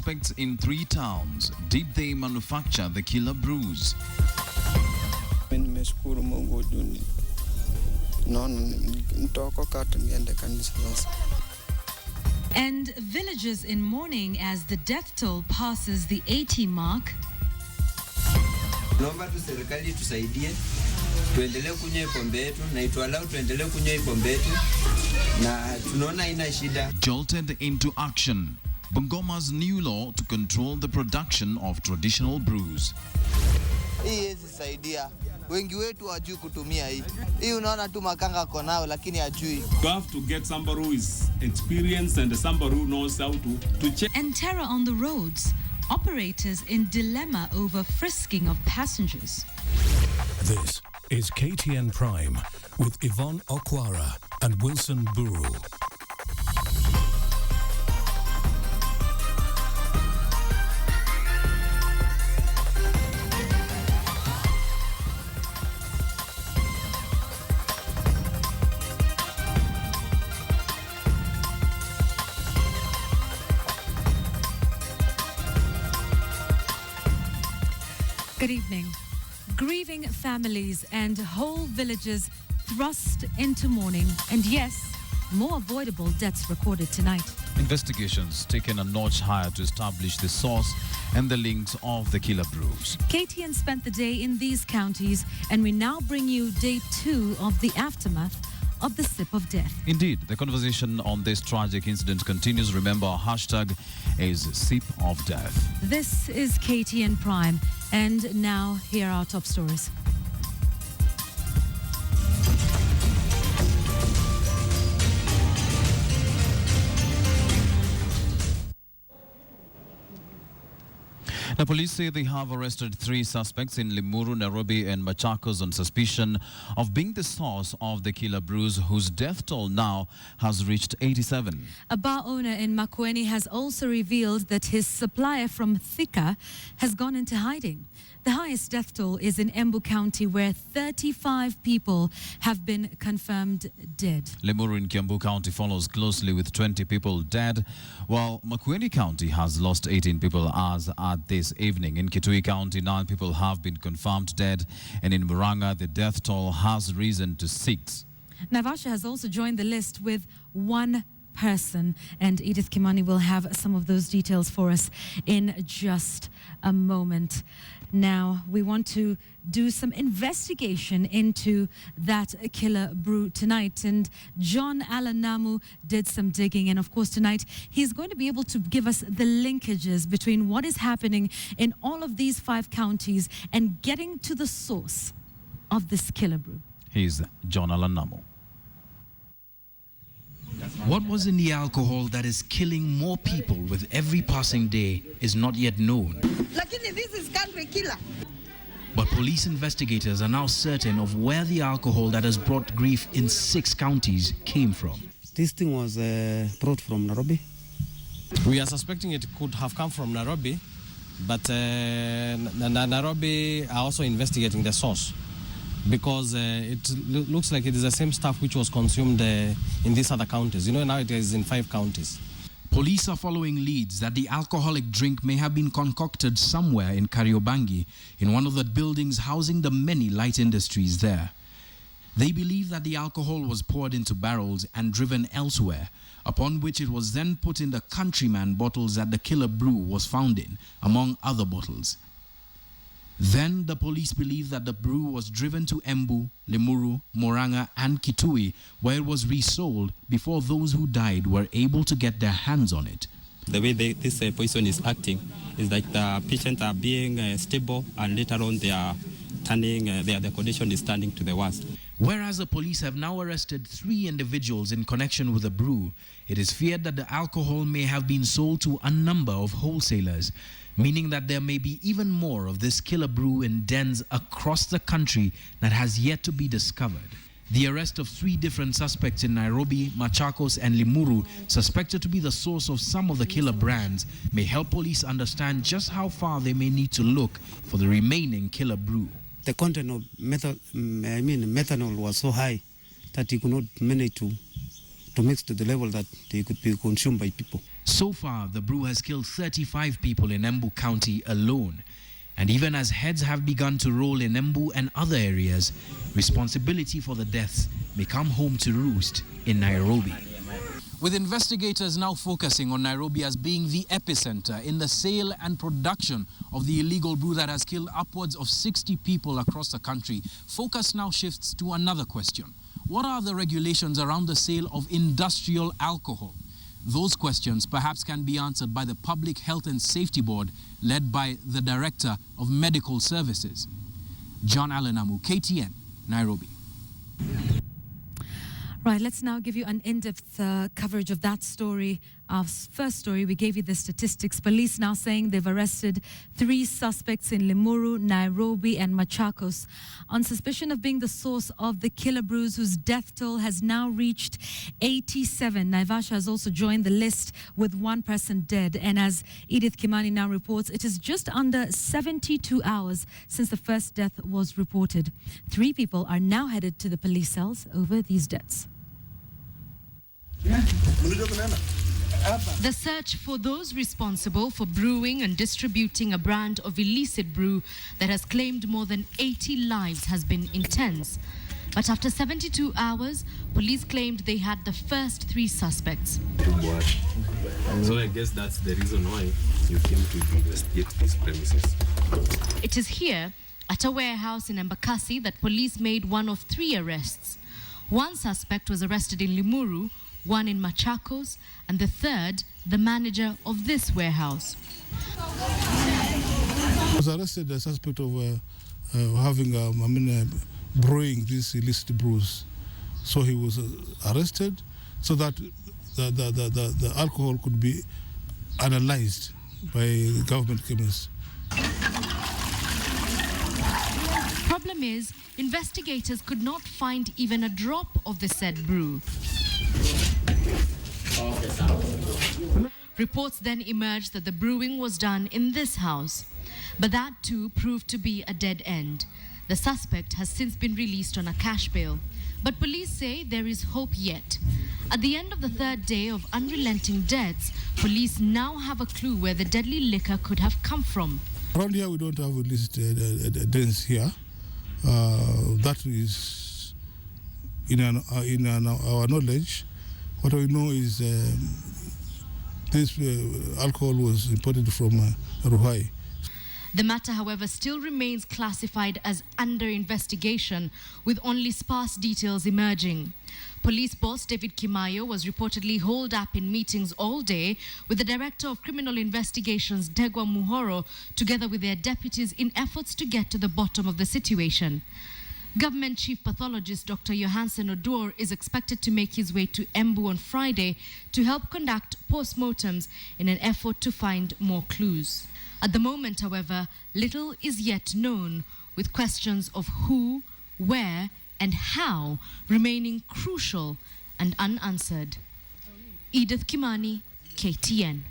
suspects in 3 towns. Did they manufacture the killer brews? Nimeshukuru Mungu juu naona nitaokoka niende kanisa sasa. And villagers in mourning as the death toll passes the 80 mark. Naomba tu serikali tusaidie tuendelee kunywa pombe yetu na itualau tuendelee kunywa pombe yetu na tunaona haina shida. Jolted into action. Bungoma's new law to control the production of traditional brews. Hii hizi saidia. Wengi wetu hawajui kutumia hii. Hii unaona tu makanga konao lakini hajui. You have to get somebody who is experienced and somebody who knows how to check. And terror on the roads. Operators in dilemma over frisking of passengers. This is KTN Prime with Yvonne Okwara and Wilson Buru. Good evening. Grieving families and whole villages thrust into mourning. And yes, more avoidable deaths recorded tonight. Investigations taken a notch higher to establish the source and the links of the killer brews. KTN spent the day in these counties, and we now bring you day 2 of the aftermath of the sip of death. Indeed, the conversation on this tragic incident continues. Remember, our hashtag is sip of death. This is KTN Prime, and now here are our top stories. The police say they have arrested 3 suspects in Limuru, Nairobi and Machakos on suspicion of being the source of the killer brews, whose death toll now has reached 87. A bar owner in Makueni has also revealed that his supplier from Thika has gone into hiding. The highest death toll is in Embu County, where 35 people have been confirmed dead. Limuru in Kiambu County follows closely with 20 people dead, while Makueni County has lost 18 people as at this evening. In Kitui County, 9 people have been confirmed dead, and in Muranga, the death toll has risen to 6. Naivasha has also joined the list with 1 person, and Edith Kimani will have some of those details for us in just a moment. Now, we want to do some investigation into that killer brew tonight, and John Allen Namu did some digging, and of course tonight he's going to be able to give us the linkages between what is happening in all of these 5 counties and getting to the source of this killer brew. He's John Allen Namu. What was in the alcohol that is killing more people with every passing day is not yet known. Lakini this is country killer. But police investigators are now certain of where the alcohol that has brought grief in 6 counties came from. This thing was brought from Nairobi. We are suspecting it could have come from Nairobi, but Nairobi are also investigating the source, because it looks like it is the same stuff which was consumed in these other counties. You know, now it is in 5 counties. Police are following leads that the alcoholic drink may have been concocted somewhere in Kariobangi, in one of the buildings housing the many light industries there. They believe that the alcohol was poured into barrels and driven elsewhere, upon which it was then put in the Countryman bottles that the killer brew was found in, among other bottles. Then the police believe that the brew was driven to Embu, Limuru, Muranga and Kitui, where it was resold before those who died were able to get their hands on it. The way this poison is acting is like the patients are being stable, and later on they are turning, their condition is turning to the worst. Whereas the police have now arrested 3 individuals in connection with the brew, it is feared that the alcohol may have been sold to a number of wholesalers, meaning that there may be even more of this killer brew in dens across the country that has yet to be discovered. The arrest of 3 different suspects in Nairobi, Machakos and Limuru, suspected to be the source of some of the killer brands, may help police understand just how far they may need to look for the remaining killer brew. The content of methanol was so high that he could not manage to mix to the level that they could be consumed by people. So far, the brew has killed 35 people in Embu County alone. And even as heads have begun to roll in Embu and other areas, responsibility for the deaths may come home to roost in Nairobi. With investigators now focusing on Nairobi as being the epicenter in the sale and production of the illegal brew that has killed upwards of 60 people across the country, focus now shifts to another question. What are the regulations around the sale of industrial alcohol? Those questions perhaps can be answered by the Public Health and Safety Board, led by the Director of Medical Services. John Alenamu, KTN, Nairobi. Right, let's now give you an in-depth coverage of that story. Our first story, we gave you the statistics. Police now saying they've arrested 3 suspects in Limuru, Nairobi and Machakos on suspicion of being the source of the killer brews, whose death toll has now reached 87. Naivasha has also joined the list with 1 person dead. And as Edith Kimani now reports, it is just under 72 hours since the first death was reported. 3 people are now headed to the police cells over these deaths. The search for those responsible for brewing and distributing a brand of illicit brew that has claimed more than 80 lives has been intense. But after 72 hours, police claimed they had the first 3 suspects. So I guess that's the reason why you came to investigate these premises. It is here, at a warehouse in Embakasi, that police made one of 3 arrests. 1 suspect was arrested in Limuru, 1 in Machakos, and the 3rd, the manager of this warehouse. I was arrested as a suspect of brewing these illicit brews. So he was arrested so that the alcohol could be analyzed by government chemists. Problem is, investigators could not find even a drop of the said brew. Reports then emerged that the brewing was done in this house, but that too proved to be a dead end. The suspect has since been released on a cash bail, but police say there is hope yet. At the end of the 3rd day of unrelenting deaths, police now have a clue where the deadly liquor could have come from. Around here we don't have illicit dens here. That is in our knowledge. What we know is this alcohol was imported from Ruhai. The matter, however, still remains classified as under investigation, with only sparse details emerging. Police boss David Kimayo was reportedly holed up in meetings all day with the Director of Criminal Investigations, Degwa Muhoro, together with their deputies in efforts to get to the bottom of the situation. Government Chief Pathologist Dr. Johansen Odur is expected to make his way to Embu on Friday to help conduct postmortems in an effort to find more clues. At the moment, however, little is yet known, with questions of who, where, and how remaining crucial and unanswered. Edith Kimani, KTN.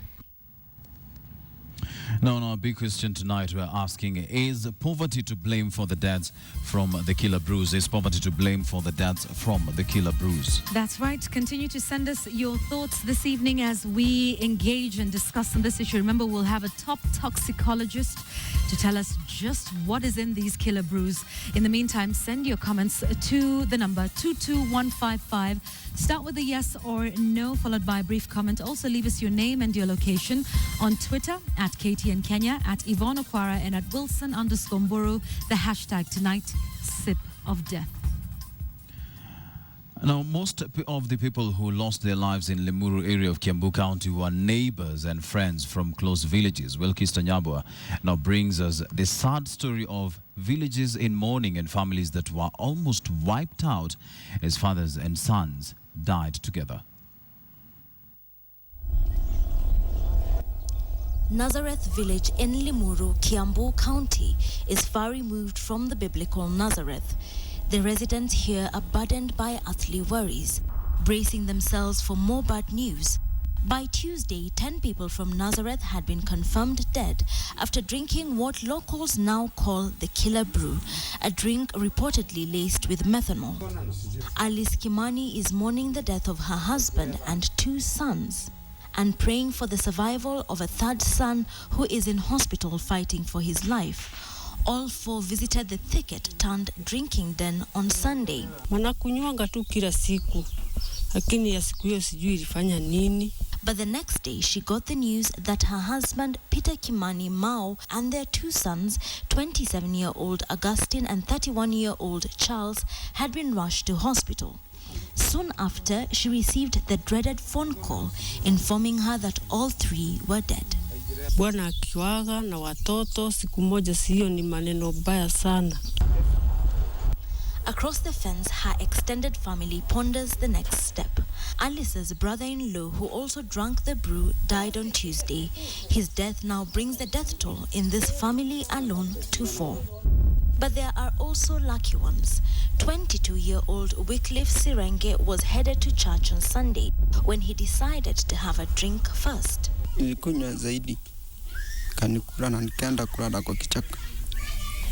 Now, a big question tonight we're asking, is poverty to blame for the deaths from the killer brews? Is poverty to blame for the deaths from the killer brews? That's right. Continue to send us your thoughts this evening as we engage and discuss on this issue. Remember, we'll have a top toxicologist to tell us just what is in these killer brews. In the meantime, send your comments to the number 22155. Start with a yes or no, followed by a brief comment. Also, leave us your name and your location on Twitter at KTN Kenya, at Yvonne Okwara, and at Wilson_Mburu. The hashtag tonight, Sip of Death. Now, most of the people who lost their lives in Limuru area of Kiambu County were neighbors and friends from close villages. Wilkis Tanyabwa now brings us the sad story of villages in mourning and families that were almost wiped out as fathers and sons died together. Nazareth village in Limuru, Kiambu County is far removed from the biblical Nazareth. The residents here are burdened by earthly worries, bracing themselves for more bad news. By Tuesday, 10 people from Nazareth had been confirmed dead after drinking what locals now call the killer brew, a drink reportedly laced with methanol. Alice Kimani is mourning the death of her husband and 2 sons. and praying for the survival of a third son who is in hospital fighting for his life. All four visited the thicket-turned-drinking den on Sunday. Wanakunywanga tu kila siku, lakini ya siku hiyo sijui ilifanya nini. But the next day, she got the news that her husband, Peter Kimani Mao, and their two sons, 27-year-old Augustine and 31-year-old Charles, had been rushed to hospital. Soon after, she received the dreaded phone call informing her that all three were dead. Bwana akiwaga na watoto siku moja, siyo ni maneno baya sana. Across the fence, her extended family ponders the next step. Alice's brother-in-law, who also drank the brew, died on Tuesday. His death now brings the death toll in this family alone to 4. But there are also lucky ones. 22-year-old Wycliffe Sirenge was headed to church on Sunday when he decided to have a drink first. Nilikunywa zaidi. Kanikula na nikaenda kulala kwa kichaka.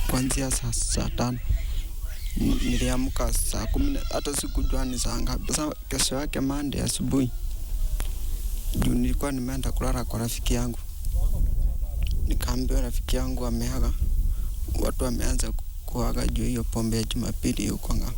Kuanzia saa 5. Niliamka saa 10, hata sikujua ni saa ngapi. Sasa kesho yake Monday asubuhi, nilikuwa nimeenda kulala kwa rafiki yangu. Nikaambiwa rafiki yangu ameaga. Watu wameanza kuaga juu hiyo pombe ya Jumapili huko nga.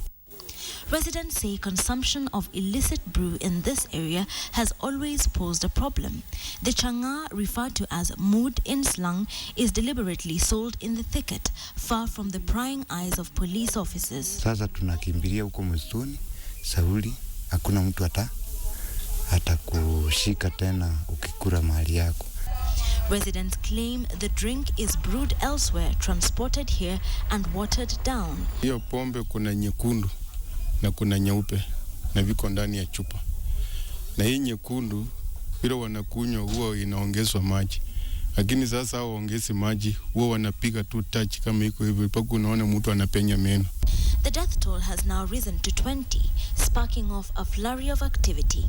Residents say consumption of illicit brew in this area has always posed a problem. The changa, referred to as mood in slang, is deliberately sold in the thicket, far from the prying eyes of police officers. Sasa tunakimbilia huko msituni, Sauli, hakuna mtu atakushika tena ukikura mahali yako. Residents claim the drink is brewed elsewhere, transported here and watered down. Hiyo pombe kuna nyekundu na kuna nyeupe na viko ndani ya chupa. Na hii nyekundu ile wanakunywa huwa inaongezwa maji. Lakini sasa hawaongezi maji, huwa wanapiga tu touch kama iko hivyo mpaka unaona mtu anapenya meno. The death toll has now risen to 20, sparking off a flurry of activity.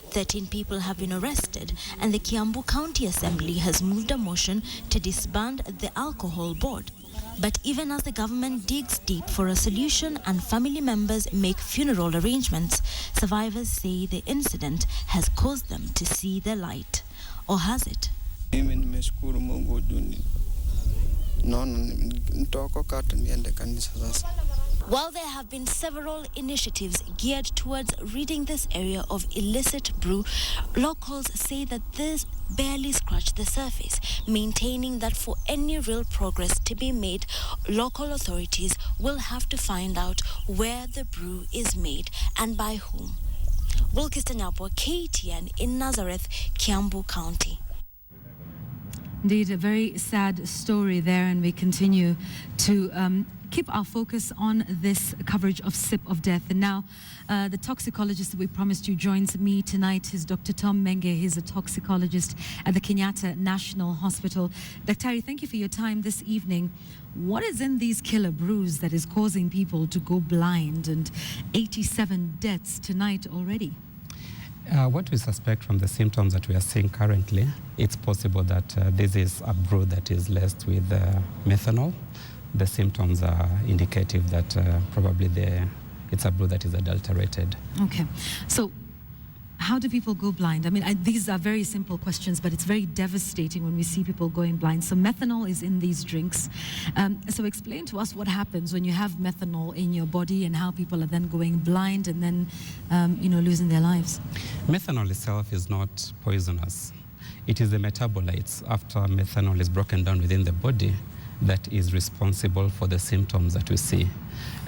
13 people have been arrested, and the Kiambu County Assembly has moved a motion to disband the alcohol board. But even as the government digs deep for a solution and family members make funeral arrangements, survivors say the incident has caused them to see the light. Or has it? Mimi nimeshukuru Mungu juu naona nitaokoka hata niende kanisa sasa. While there have been several initiatives geared towards ridding this area of illicit brew, locals say that this barely scratched the surface, maintaining that for any real progress to be made, local authorities will have to find out where the brew is made and by whom. Wilkiston Nyapwa, KTN in Nazareth, Kiambu County. Indeed, a very sad story there, and we continue to keep our focus on this coverage of Sip of Death. And now, the toxicologist that we promised you joins me tonight is Dr. Tom Menge. He's a toxicologist at the Kenyatta National Hospital. Dr. thank you for your time this evening. What is in these killer brews that is causing people to go blind, and 87 deaths tonight already? What we suspect from the symptoms that we are seeing currently, it's possible that this is a brew that is laced with methanol. The symptoms are indicative that probably it's a brew that is adulterated. Okay. So how do people go blind? I mean, these are very simple questions, but it's very devastating when we see people going blind. So methanol is in these drinks. So explain to us what happens when you have methanol in your body and how people are then going blind and then, losing their lives. Methanol itself is not poisonous. It is the metabolites after methanol is broken down within the body that is responsible for the symptoms that we see.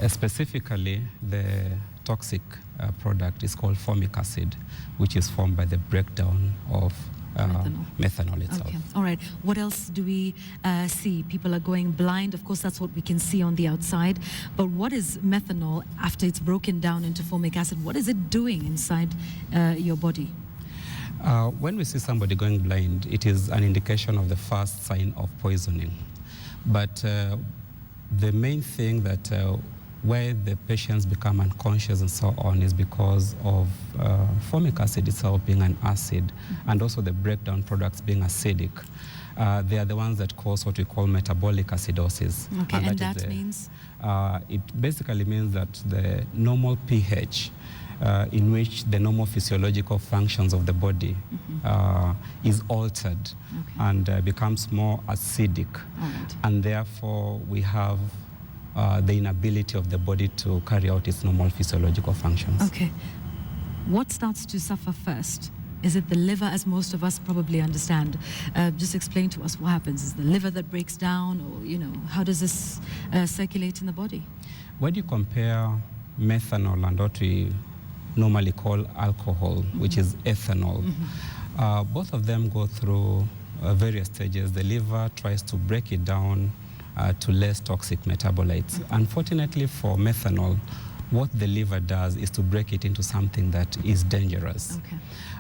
Specifically, the toxic product is called formic acid, which is formed by the breakdown of methanol itself. Okay. All right. What else do we see? People are going blind. Of course, that's what we can see on the outside. But what is methanol after it's broken down into formic acid? What is it doing inside your body? When we see somebody going blind, it is an indication of the first sign of poisoning. But the main thing that where the patients become unconscious and so on is because of formic acid itself being an acid, and also the breakdown products being acidic. They are the ones that cause what we call metabolic acidosis. Okay, and that means? It basically means that the normal pH in which the normal physiological functions of the body is altered and becomes more acidic. And therefore, we have the inability of the body to carry out its normal physiological functions. Okay. What starts to suffer first? Is it the liver, as most of us probably understand? Just explain to us what happens. Is the liver that breaks down, or, how does this circulate in the body? When you compare methanol and what we normally call alcohol, which is ethanol, both of them go through various stages. The liver tries to break it down to less toxic metabolites. Unfortunately for methanol, what the liver does is to break it into something that is dangerous.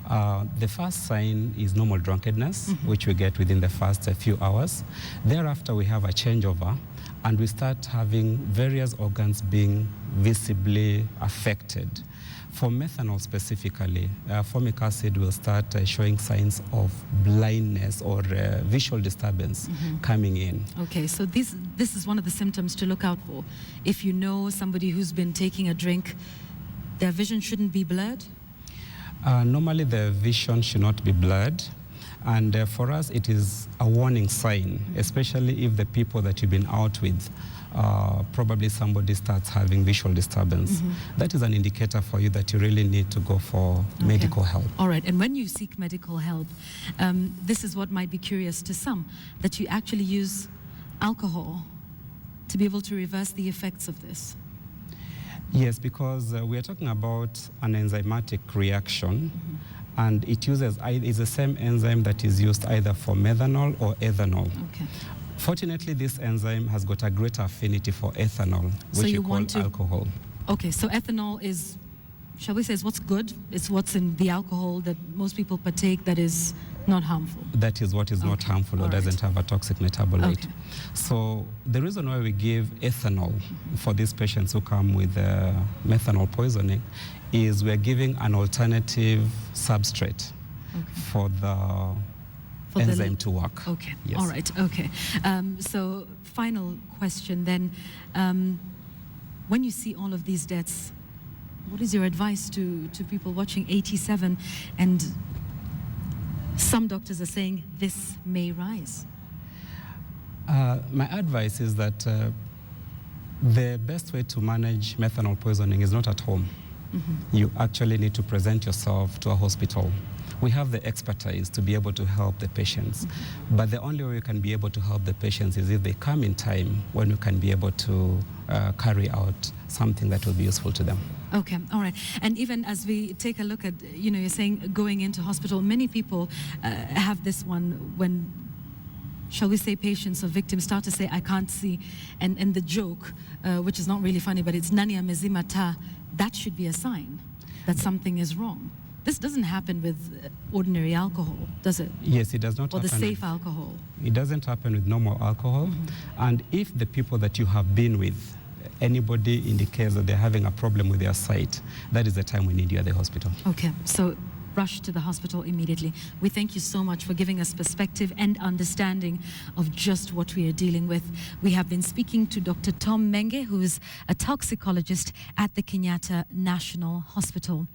The first sign is normal drunkenness, which we get within the first few hours. Thereafter, we have a changeover, and we start having various organs being visibly affected. For methanol specifically, formic acid will start showing signs of blindness or visual disturbance coming in. Okay, so this is one of the symptoms to look out for. If you know somebody who's been taking a drink, their vision shouldn't be blurred? Normally, the vision should not be blurred. And for us, it is a warning sign, especially if the people that you've been out with, probably somebody starts having visual disturbance. That is an indicator for you that you really need to go for medical help. All right, and when you seek medical help, this is what might be curious to some, that you actually use alcohol to be able to reverse the effects of this. Yes, because we are talking about an enzymatic reaction, and it uses, it's the same enzyme that is used either for methanol or ethanol. Fortunately, this enzyme has got a greater affinity for ethanol, which you call alcohol. Okay, so ethanol is, shall we say, is what's good? It's what's in the alcohol that most people partake that is not harmful. That is what is not harmful or doesn't have a toxic metabolite. So the reason why we give ethanol for these patients who come with methanol poisoning is we're giving an alternative substrate for the enzyme to work. Okay, yes. All right, okay. So final question then. When you see all of these deaths, what is your advice to people watching 87? And some doctors are saying this may rise. My advice is that the best way to manage methanol poisoning is not at home. You actually need to present yourself to a hospital. We have the expertise to be able to help the patients. But the only way we can be able to help the patients is if they come in time when we can be able to carry out something that will be useful to them. Okay, all right. And even as we take a look at, you're saying going into hospital, many people have this one when, shall we say, patients or victims start to say, I can't see. And the joke, which is not really funny, but it's nani amezima taa, that should be a sign that something is wrong. This doesn't happen with ordinary alcohol, does it? Yes, it does not happen. Or the safe alcohol? It doesn't happen with normal alcohol. And if the people that you have been with, anybody indicates that they're having a problem with their sight, that is the time we need you at the hospital. Okay, so rush to the hospital immediately. We thank you so much for giving us perspective and understanding of just what we are dealing with. We have been speaking to Dr. Tom Menge, who is a toxicologist at the Kenyatta National Hospital.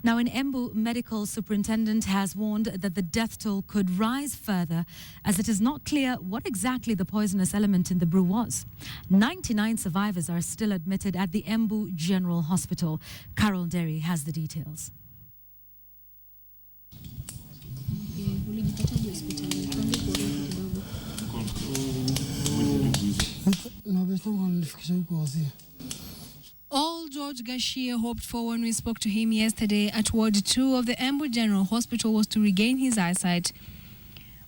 Now, an Embu medical superintendent has warned that the death toll could rise further as it is not clear what exactly the poisonous element in the brew was. 99 survivors are still admitted at the Embu General Hospital. Carol Derry has the details. All George Gashia hoped for when we spoke to him yesterday at Ward 2 of the Embu General Hospital was to regain his eyesight.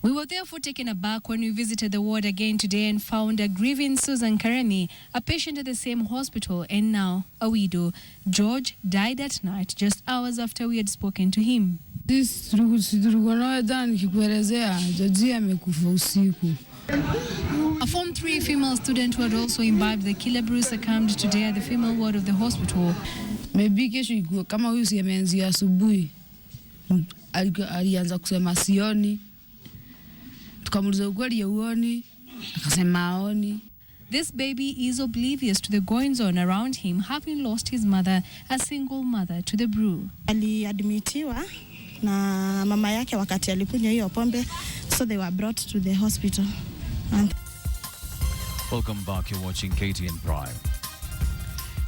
We were therefore taken aback when we visited the ward again today and found a grieving Susan Karemi, a patient at the same hospital and now a widow. George died at night just hours after we had spoken to him. A Form 3 female student who had also imbibed the killer brew succumbed today at the female ward of the hospital. Maybe kesho ikuwe kama huyu si ameanzia asubuhi. Alianza kusema sioni. Tukamuuliza ukweli ya uoni, akasema aoni. This baby is oblivious to the goings-on around him, having lost his mother, a single mother, to the brew. Aliadmitiwa na mama yake wakati alikunywa hiyo pombe, so they were brought to the hospital. Welcome back. You're watching KTN Prime.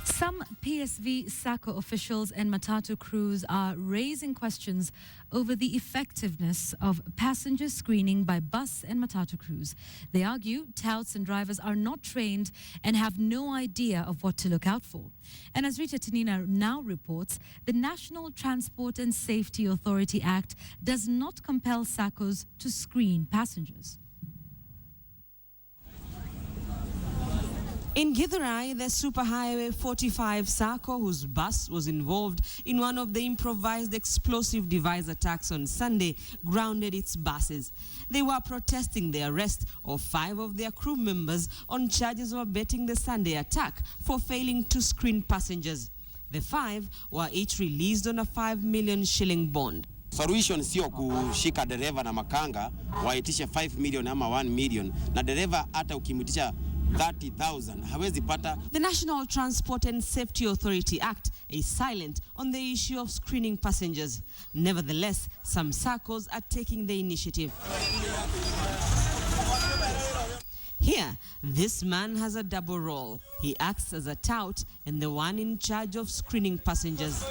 Some PSV SACCO officials and Matatu crews are raising questions over the effectiveness of passenger screening by bus and Matatu crews. They argue touts and drivers are not trained and have no idea of what to look out for. And as Rita Tinina now reports, the National Transport and Safety Authority Act does not compel SACCOs to screen passengers. In Githurai, the Superhighway 45 SACCO, whose bus was involved in one of the improvised explosive device attacks on Sunday, grounded its buses. They were protesting the arrest of 5 of their crew members on charges of abetting the Sunday attack for failing to screen passengers. The 5 were each released on a 5 million shilling bond. Solution sio kushika dereva na makanga waitishe 5 million ama 1 million na dereva hata ukimutisha 30,000 hawezi pata. The National Transport and Safety Authority Act is silent on the issue of screening passengers. Nevertheless, some SACCOs are taking the initiative. Here, this man has a double role. He acts as a tout and the one in charge of screening passengers.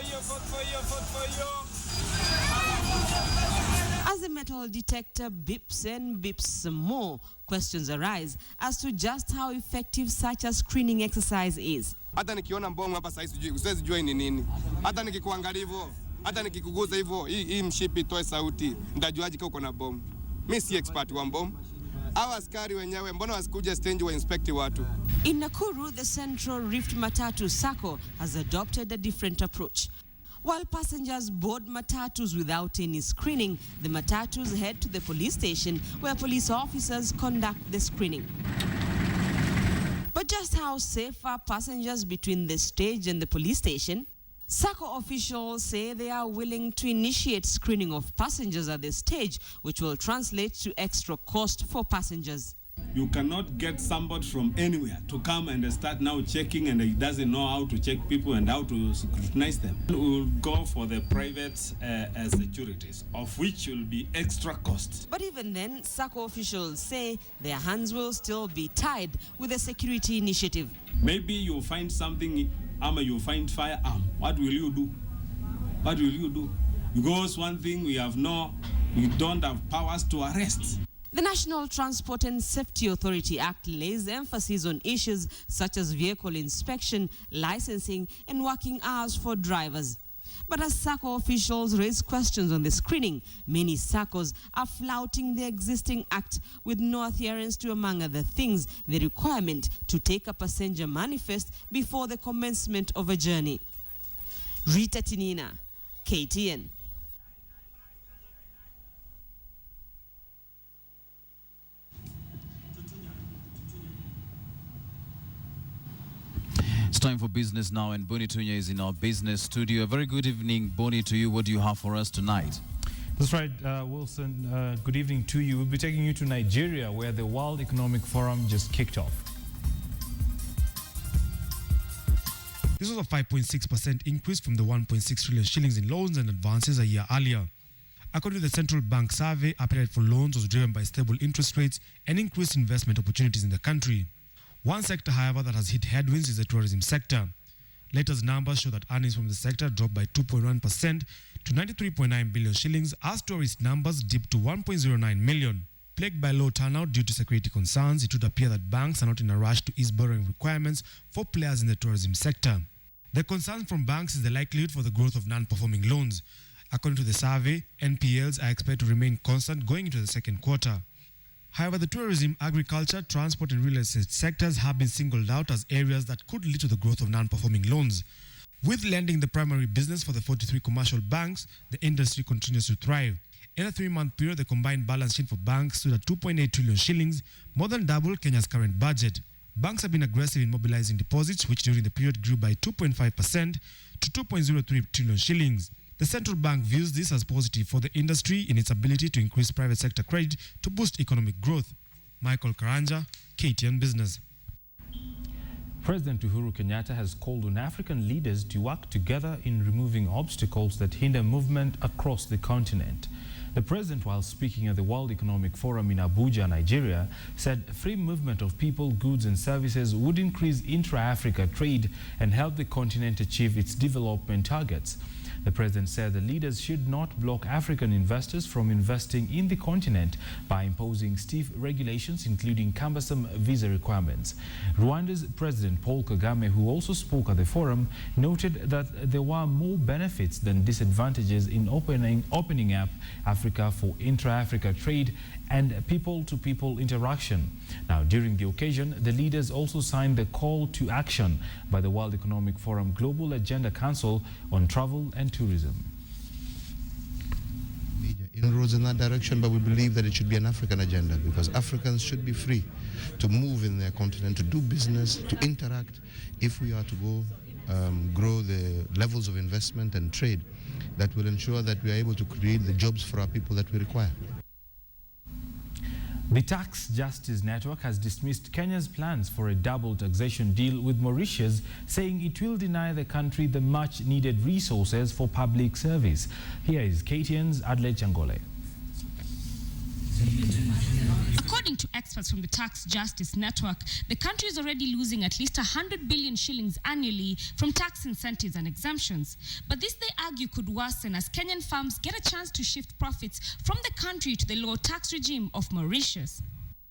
As the metal detector beeps and beeps some more, questions arise as to just how effective such a screening exercise is. Hata nikiona mbongo hapa sasa usiwezi jua ni nini. Hata nikikuangalia hivyo, hata nikikuguza hivyo, hii mshipi toe sauti, ndajuaje kama uko na bomu. Mimi si expert wa bomu. Hawa askari wenyewe mbona wasikuja stage wa inspect watu? In Nakuru, the Central Rift Matatu SACCO has adopted a different approach. While passengers board matatus without any screening, the matatus head to the police station where police officers conduct the screening. But just how safe are passengers between the stage and the police station? SACCO officials say they are willing to initiate screening of passengers at the stage, which will translate to extra cost for passengers. You cannot get somebody from anywhere to come and start now checking, and he doesn't know how to check people and how to scrutinize them. We'll go for the private securities, of which will be extra cost. But even then, SACCO officials say their hands will still be tied with the security initiative. Maybe you'll find something, you'll find firearm. What will you do? What will you do? Because one thing we don't have powers to arrest. The National Transport and Safety Authority Act lays emphasis on issues such as vehicle inspection, licensing, and working hours for drivers. But as SACCO officials raise questions on the screening, many SACCOs are flouting the existing act with no adherence to, among other things, the requirement to take a passenger manifest before the commencement of a journey. Rita Tinina, KTN. It's time for business now, and Boni Tunya is in our business studio. A very good evening, Boni, to you. What do you have for us tonight? That's right, Wilson. Good evening to you. We'll be taking you to Nigeria, where the World Economic Forum just kicked off. This was a 5.6% increase from the 1.6 trillion shillings in loans and advances a year earlier. According to the central bank survey, appetite for loans was driven by stable interest rates and increased investment opportunities in the country. One sector, however, that has hit headwinds is the tourism sector. Latest numbers show that earnings from the sector dropped by 2.1% to 93.9 billion shillings as tourist numbers dipped to 1.09 million. Plagued by low turnout due to security concerns, it would appear that banks are not in a rush to ease borrowing requirements for players in the tourism sector. The concern from banks is the likelihood for the growth of non-performing loans. According to the survey, NPLs are expected to remain constant going into the second quarter. However, the tourism, agriculture, transport and real estate sectors have been singled out as areas that could lead to the growth of non-performing loans. With lending the primary business for the 43 commercial banks, the industry continues to thrive. In a 3-month period, the combined balance sheet for banks stood at 2.8 trillion shillings, more than double Kenya's current budget. Banks have been aggressive in mobilizing deposits, which during the period grew by 2.5% to 2.03 trillion shillings. The central bank views this as positive for the industry in its ability to increase private sector credit to boost economic growth. Michael Karanja, KTN Business. President Uhuru Kenyatta has called on African leaders to work together in removing obstacles that hinder movement across the continent. The president, while speaking at the World Economic Forum in Abuja, Nigeria, said free movement of people, goods and services would increase intra-Africa trade and help the continent achieve its development targets. The president said the leaders should not block African investors from investing in the continent by imposing stiff regulations, including cumbersome visa requirements. Rwanda's President Paul Kagame, who also spoke at the forum, noted that there were more benefits than disadvantages in opening up Africa for intra-Africa trade and people-to-people interaction. Now, during the occasion, the leaders also signed the call to action by the World Economic Forum Global Agenda Council on travel and tourism. Major inroads in that direction, but we believe that it should be an African agenda because Africans should be free to move in their continent, to do business, to interact. If we are to go grow the levels of investment and trade, that will ensure that we are able to create the jobs for our people that we require. The Tax Justice Network has dismissed Kenya's plans for a double taxation deal with Mauritius, saying it will deny the country the much-needed resources for public service. Here is KTN's Adelaide Changole. According to experts from the Tax Justice Network, the country is already losing at least 100 billion shillings annually from tax incentives and exemptions. But this, they argue, could worsen as Kenyan firms get a chance to shift profits from the country to the low tax regime of Mauritius.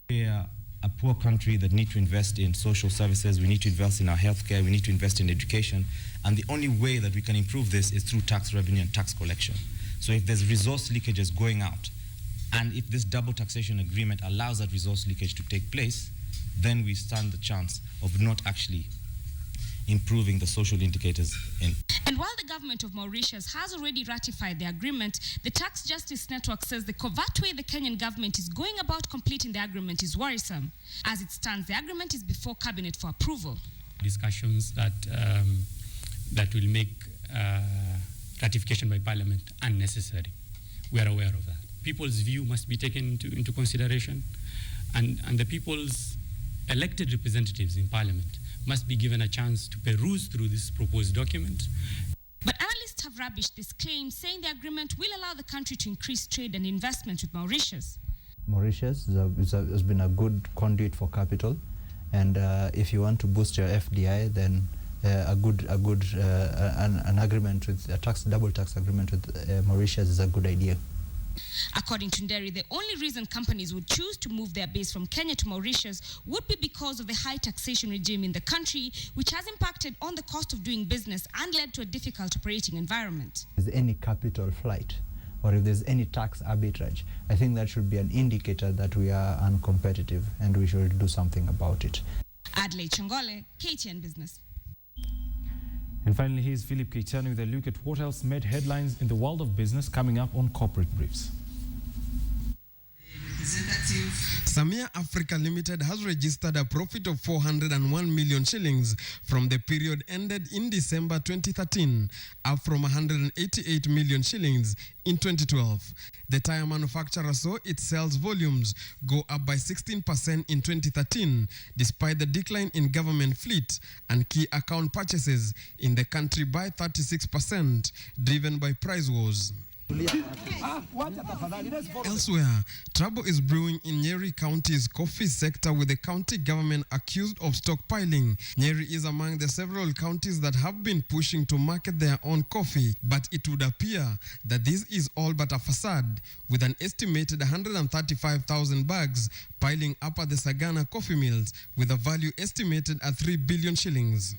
We are a poor country that need to invest in social services, we need to invest in our healthcare, we need to invest in education, and the only way that we can improve this is through tax revenue and tax collection. So if there's resource leakages going out, and if this double taxation agreement allows that resource leakage to take place, then we stand the chance of not actually improving the social indicators. And while the government of Mauritius has already ratified the agreement, the Tax Justice Network says the covert way the Kenyan government is going about completing the agreement is worrisome. As it stands, the agreement is before cabinet for approval. Discussions that will make ratification by parliament unnecessary. We are aware of that. People's view must be taken into consideration, and the people's elected representatives in parliament must be given a chance to peruse through this proposed document. But analysts have rubbished this claim, saying the agreement will allow the country to increase trade and investment with Mauritius. Mauritius has been a good conduit for capital, and if you want to boost your FDI, then an agreement with a double tax agreement with Mauritius is a good idea. According to Nderi, the only reason companies would choose to move their base from Kenya to Mauritius would be because of the high taxation regime in the country, which has impacted on the cost of doing business and led to a difficult operating environment. If there's any capital flight, or if there's any tax arbitrage, I think that should be an indicator that we are uncompetitive and we should do something about it. Adelaide Changole, KTN Business. And finally, here's Philip Keitani with a look at what else made headlines in the world of business coming up on Corporate Briefs. Samia Africa Limited has registered a profit of 401 million shillings from the period ended in December 2013, up from 188 million shillings in 2012. The tire manufacturer saw its sales volumes go up by 16% in 2013, despite the decline in government fleet and key account purchases in the country by 36%, driven by price wars. Elsewhere, trouble is brewing in Nyeri County's coffee sector with the county government accused of stockpiling. Nyeri is among the several counties that have been pushing to market their own coffee, but it would appear that this is all but a facade, with an estimated 135,000 bags piling up at the Sagana coffee mills with a value estimated at 3 billion shillings.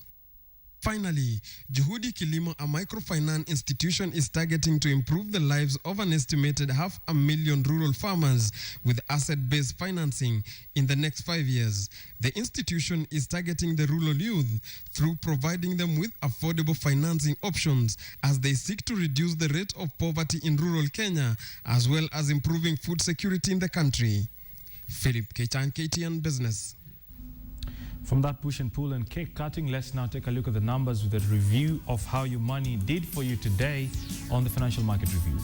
Finally, Juhudi Kilimo, a microfinance institution, is targeting to improve the lives of an estimated 500,000 rural farmers with asset-based financing in the next 5 years. The institution is targeting the rural youth through providing them with affordable financing options as they seek to reduce the rate of poverty in rural Kenya, as well as improving food security in the country. Philip Keitani, KTN Business. From that push and pull and cake cutting, let's now take a look at the numbers with a review of how your money did for you today on the Financial Market Review.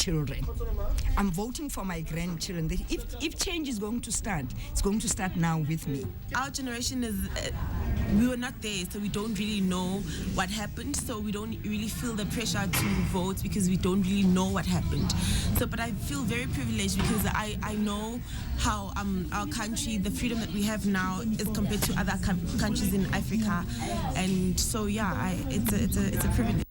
children. I'm voting for my grandchildren. If change is going to start, it's going to start now with me. Our generation is, we were not there, so we don't really know what happened. So we don't really feel the pressure to vote because we don't really know what happened. So, but I feel very privileged because I know how our country, the freedom that we have now is compared to other countries in Africa. And so, yeah, it's a privilege.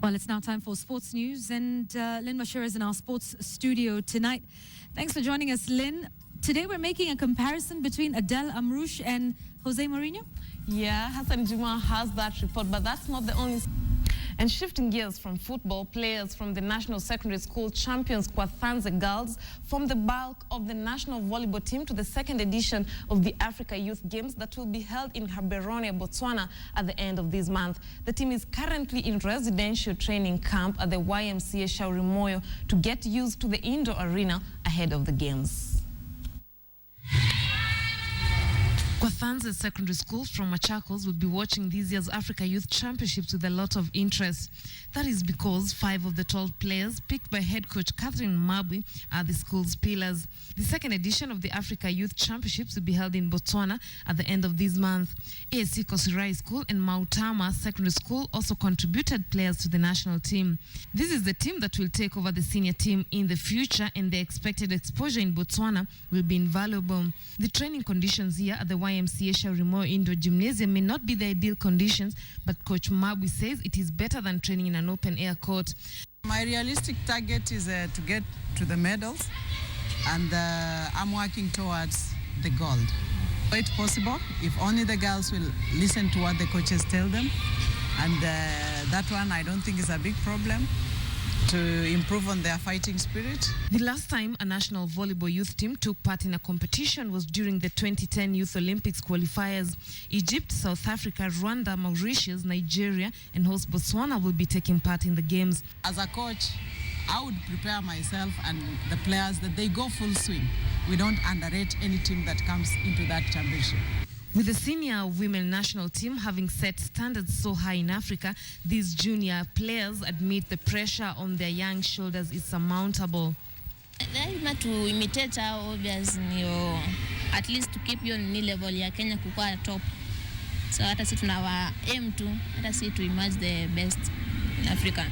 Well, it's now time for sports news, and Lynn Mashira is in our sports studio tonight. Thanks for joining us, Lynn. Today we're making a comparison between Adel Amrouche and Jose Mourinho. Yeah, Hassan Juma has that report, but that's not the only. And shifting gears from football, players from the National Secondary School champions Kwathanze Girls form the bulk of the national volleyball team to the second edition of the Africa Youth Games that will be held in Gaborone, Botswana at the end of this month. The team is currently in residential training camp at the YMCA Shauri Moyo to get used to the indoor arena ahead of the games. Kwathanze Secondary School from Machakos will be watching this year's Africa Youth Championships with a lot of interest. That is because 5 of the 12 players picked by head coach Catherine Mabwi are the school's pillars. The second edition of the Africa Youth Championships will be held in Botswana at the end of this month. ASC Kosirai School and Mautama Secondary School also contributed players to the national team. This is the team that will take over the senior team in the future, and the expected exposure in Botswana will be invaluable. The training conditions here at the YMCA Shauri Moyo Indoor Gymnasium may not be the ideal conditions, but Coach Mabwi says it is better than training in an open-air court. My realistic target is to get to the medals, and I'm working towards the gold. It's possible if only the girls will listen to what the coaches tell them, and that one I don't think is a big problem to improve on their fighting spirit. The last time a national volleyball youth team took part in a competition was during the 2010 Youth Olympics qualifiers. Egypt, South Africa, Rwanda, Mauritius, Nigeria, and host Botswana will be taking part in the games. As a coach, I would prepare myself and the players that they go full swing. We don't underrate any team that comes into that championship. With the senior women national team having set standards so high in Africa, these junior players admit the pressure on their young shoulders is surmountable. Lazima to imitate how obvious ndio at least to keep your knee level ya Kenya kukua top. So hata sisi tunawa aim to hata sisi to emerge the best in Africa.